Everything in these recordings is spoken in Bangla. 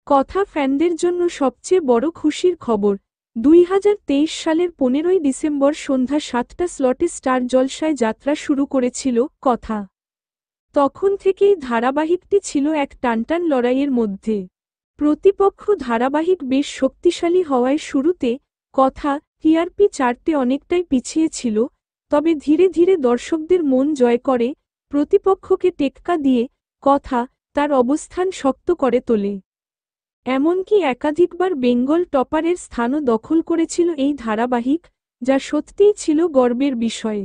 কথা ফ্যানদের জন্য সবচেয়ে বড় খুশির খবর। 2023 সালের 15ই ডিসেম্বর সন্ধ্যা 7টা স্লটে স্টার জলসায় যাত্রা শুরু করেছিল কথা। তখন থেকেই ধারাবাহিকটি ছিল এক টানটান লড়াইয়ের মধ্যে। প্রতিপক্ষ ধারাবাহিক বেশ শক্তিশালী হওয়ায় শুরুতে কথা টিআরপি চার্টে অনেকটাই পিছিয়ে ছিল, তবে ধীরে ধীরে দর্শকদের মন জয় করে প্রতিপক্ষকে টেক্কা দিয়ে কথা তার অবস্থান শক্ত করে তোলে। এমনকি একাধিকবার বেঙ্গল টপারের স্থানও দখল করেছিল এই ধারাবাহিক, যা সত্যিই ছিল গর্বের বিষয়।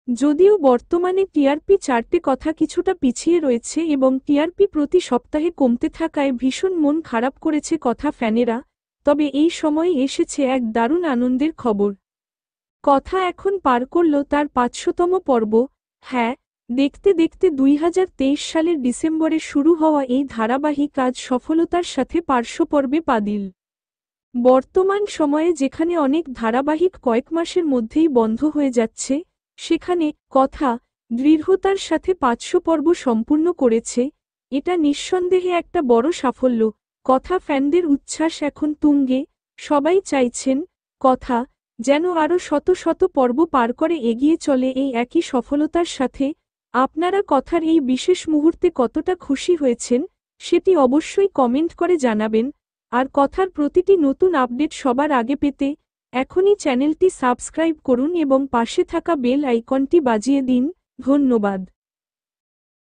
যদিও বর্তমানে টিআরপি চার্টে কথা কিছুটা পিছিয়ে রয়েছে এবং টিআরপি প্রতি সপ্তাহে কমতে থাকায় ভীষণ মন খারাপ করেছে কথা ফ্যানেরা, তবে এই সময়ে এসেছে এক দারুণ আনন্দের খবর। কথা এখন পার করল তার 500তম পর্ব। হ্যাঁ, দেখতে দেখতে 2023 সালের ডিসেম্বরে শুরু হওয়া এই ধারাবাহিক আজ সফলতার সাথে পার্শ্ব পর্বে পা দিল। বর্তমান সময়ে যেখানে অনেক ধারাবাহিক কয়েক মাসের মধ্যেই বন্ধ হয়ে যাচ্ছে, সেখানে কথা দৃঢ়তার সাথে 500 পর্ব সম্পূর্ণ করেছে। এটা নিঃসন্দেহে একটা বড় সাফল্য। কথা ফ্যানদের উচ্ছ্বাস এখন তুঙ্গে, সবাই চাইছেন কথা যেন আরও শত শত পর্ব পার করে এগিয়ে চলে এই একই সফলতার সাথে। আপনারা কথার এই বিশেষ মুহূর্তে কতটা খুশি হয়েছেন সেটি অবশ্যই কমেন্ট করে জানাবেন। আর কথার প্রতিটি নতুন আপডেট সবার আগে পেতে এখনই চ্যানেলটি সাবস্ক্রাইব করুন এবং পাশে থাকা বেল আইকনটি বাজিয়ে দিন। ধন্যবাদ।